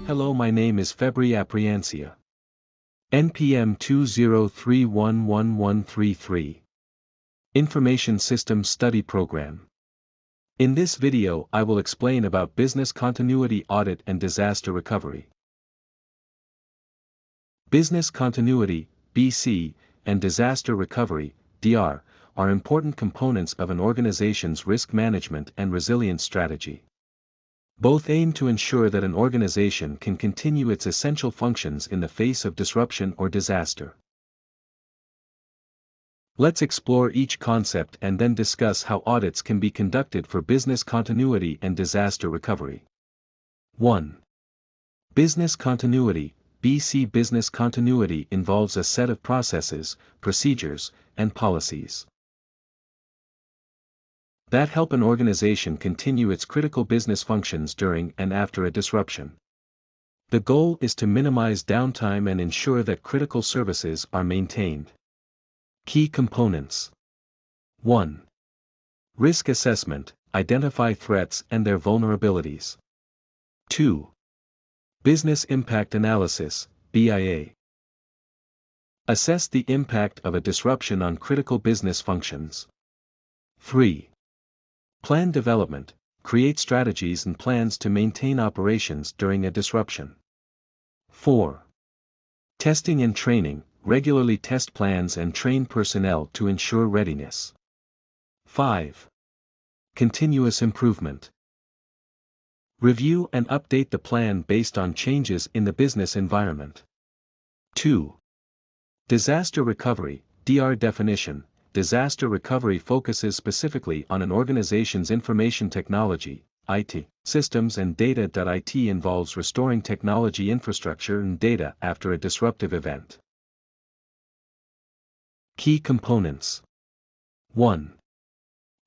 Hello, my name is Febri Apriancia. NPM 2031133. Information Systems Study Program. In this video I will explain about business continuity audit and disaster recovery. Business continuity, BC, and disaster recovery, DR, are important components of an organization's risk management and resilience strategy. Both aim to ensure that an organization can continue its essential functions in the face of disruption or disaster. Let's explore each concept and then discuss how audits can be conducted for business continuity and disaster recovery. 1. Business continuity, BC. Business continuity involves a set of processes, procedures, and policies that help an organization continue its critical business functions during and after a disruption. The goal is to minimize downtime and ensure that critical services are maintained. Key components. 1. Risk assessment, identify threats and their vulnerabilities. 2. Business impact analysis, BIA. Assess the impact of a disruption on critical business functions. 3. Plan development, create strategies and plans to maintain operations during a disruption. 4. Testing and training, regularly test plans and train personnel to ensure readiness. 5. Continuous improvement. Review and update the plan based on changes in the business environment. 2. Disaster recovery, DR. Definition. Disaster recovery focuses specifically on an organization's information technology, IT, systems and data. IT involves restoring technology infrastructure and data after a disruptive event. Key components. 1.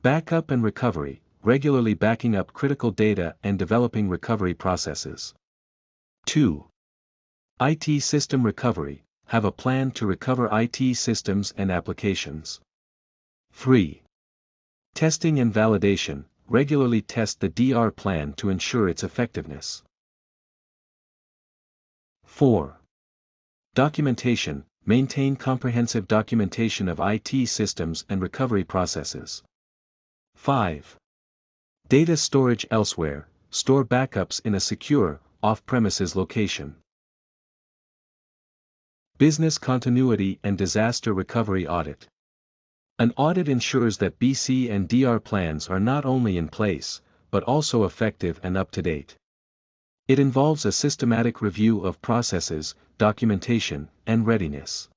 Backup and recovery, regularly backing up critical data and developing recovery processes. 2. IT system recovery, have a plan to recover IT systems and applications. 3. Testing and validation, regularly test the DR plan to ensure its effectiveness. 4. Documentation, maintain comprehensive documentation of IT systems and recovery processes. 5. Data storage elsewhere, store backups in a secure, off-premises location. Business continuity and disaster recovery audit. An audit ensures that BC and DR plans are not only in place, but also effective and up-to-date. It involves a systematic review of processes, documentation, and readiness.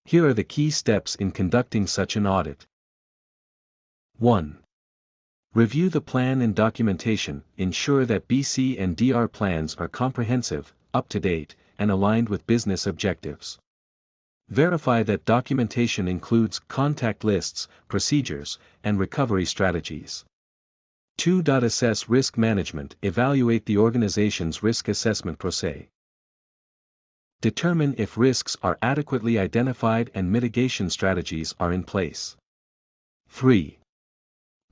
Here are the key steps in conducting such an audit. 1. Review the plan and documentation, ensure that BC and DR plans are comprehensive, up-to-date, and aligned with business objectives. Verify that documentation includes contact lists, procedures, and recovery strategies. 2. Assess risk management, evaluate the organization's risk assessment process. Determine if risks are adequately identified and mitigation strategies are in place. 3.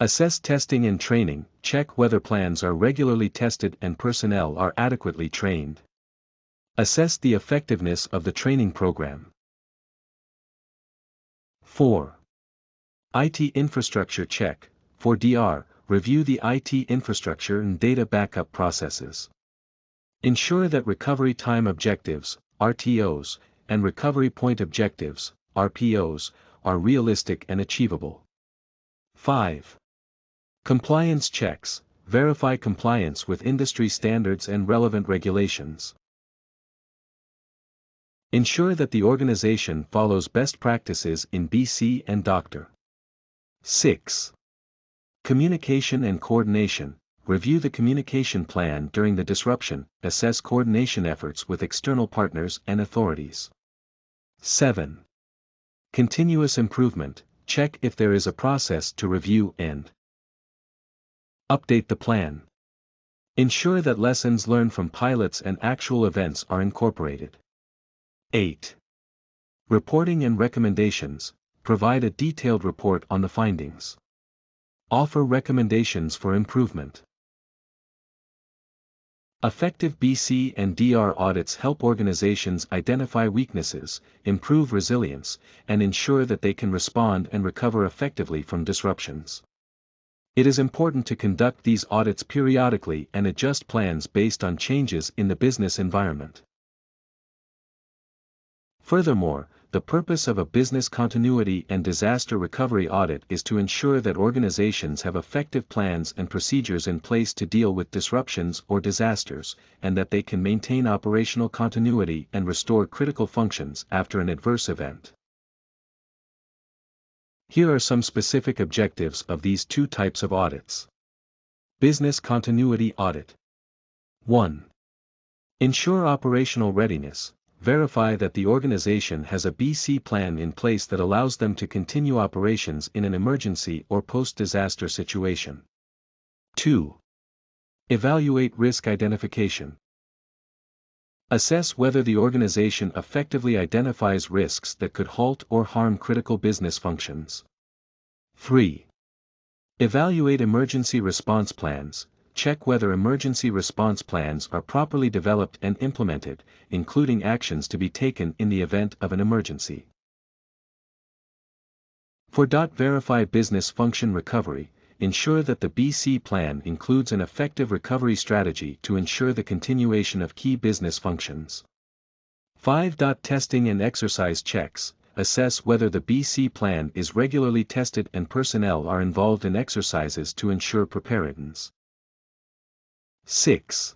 Assess testing and training, check whether plans are regularly tested and personnel are adequately trained. Assess the effectiveness of the training program. 4. IT infrastructure check, for DR, review the IT infrastructure and data backup processes. Ensure that recovery time objectives, RTOs, and recovery point objectives, RPOs, are realistic and achievable. 5. Compliance checks, verify compliance with industry standards and relevant regulations. Ensure that the organization follows best practices in BC and DR. 6. Communication and coordination, review the communication plan during the disruption, assess coordination efforts with external partners and authorities. 7. Continuous improvement, check if there is a process to review and update the plan. Ensure that lessons learned from pilots and actual events are incorporated. 8. Reporting and recommendations, provide a detailed report on the findings. Offer recommendations for improvement. Effective BC and DR audits help organizations identify weaknesses, improve resilience, and ensure that they can respond and recover effectively from disruptions. It is important to conduct these audits periodically and adjust plans based on changes in the business environment. Furthermore, the purpose of a business continuity and disaster recovery audit is to ensure that organizations have effective plans and procedures in place to deal with disruptions or disasters, and that they can maintain operational continuity and restore critical functions after an adverse event. Here are some specific objectives of these two types of audits. Business Continuity Audit. 1. Ensure operational readiness. Verify that the organization has a BC plan in place that allows them to continue operations in an emergency or post-disaster situation. 2. Evaluate risk identification. Assess whether the organization effectively identifies risks that could halt or harm critical business functions. 3. Evaluate emergency response plans. Check whether emergency response plans are properly developed and implemented, including actions to be taken in the event of an emergency. 4. Verify business function recovery. Ensure that the BC plan includes an effective recovery strategy to ensure the continuation of key business functions. 5. Testing and exercise checks. Assess whether the BC plan is regularly tested and personnel are involved in exercises to ensure preparedness. 6.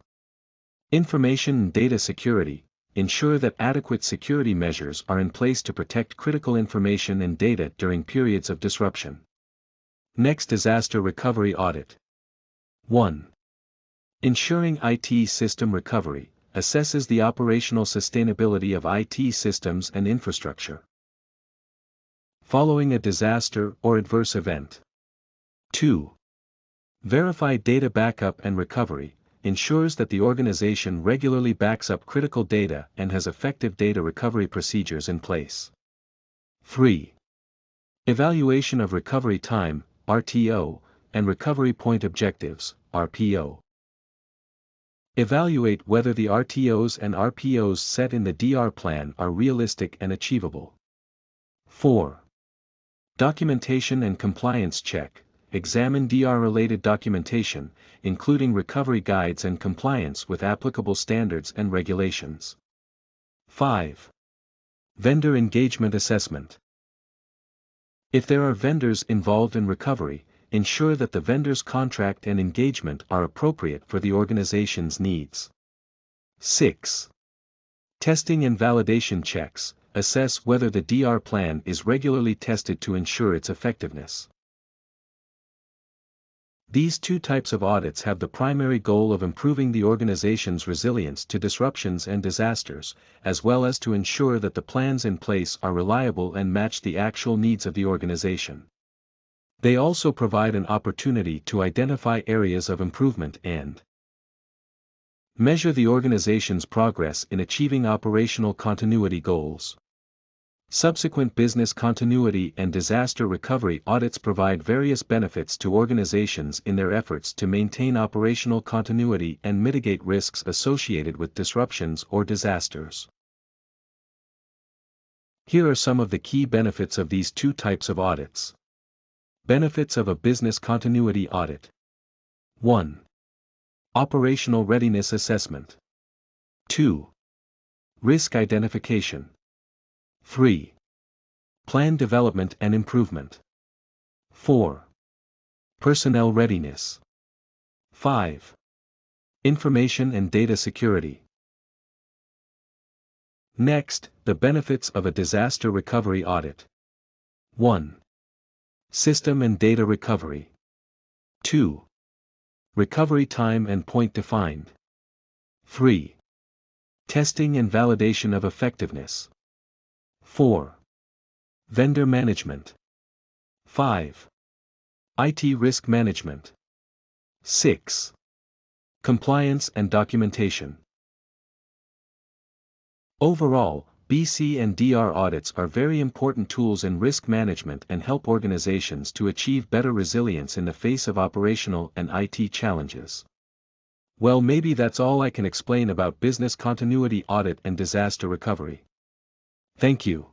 Information and data security. Ensure that adequate security measures are in place to protect critical information and data during periods of disruption. Next, disaster recovery audit. 1. Ensuring IT system recovery. Assesses the operational sustainability of IT systems and infrastructure following a disaster or adverse event. 2. Verify data backup and recovery. Ensures that the organization regularly backs up critical data and has effective data recovery procedures in place. 3. Evaluation of recovery time, RTO, and recovery point objectives, RPO. Evaluate whether the RTOs and RPOs set in the DR plan are realistic and achievable. 4. Documentation and compliance check. Examine DR-related documentation, including recovery guides and compliance with applicable standards and regulations. 5. Vendor engagement assessment. If there are vendors involved in recovery, ensure that the vendor's contract and engagement are appropriate for the organization's needs. 6. Testing and validation checks. Assess whether the DR plan is regularly tested to ensure its effectiveness. These two types of audits have the primary goal of improving the organization's resilience to disruptions and disasters, as well as to ensure that the plans in place are reliable and match the actual needs of the organization. They also provide an opportunity to identify areas of improvement and measure the organization's progress in achieving operational continuity goals. Subsequent business continuity and disaster recovery audits provide various benefits to organizations in their efforts to maintain operational continuity and mitigate risks associated with disruptions or disasters. Here are some of the key benefits of these two types of audits. Benefits of a business continuity audit. 1. Operational readiness assessment. 2. Risk identification. 3. Plan development and improvement. 4. Personnel readiness. 5. Information and data security. Next, the benefits of a disaster recovery audit. 1. System and data recovery. 2. Recovery time and point defined. 3. Testing and validation of effectiveness. 4. Vendor management. 5. IT risk management. 6. Compliance and documentation. Overall, BC and DR audits are very important tools in risk management and help organizations to achieve better resilience in the face of operational and IT challenges. Well, maybe that's all I can explain about business continuity audit and disaster recovery. Thank you.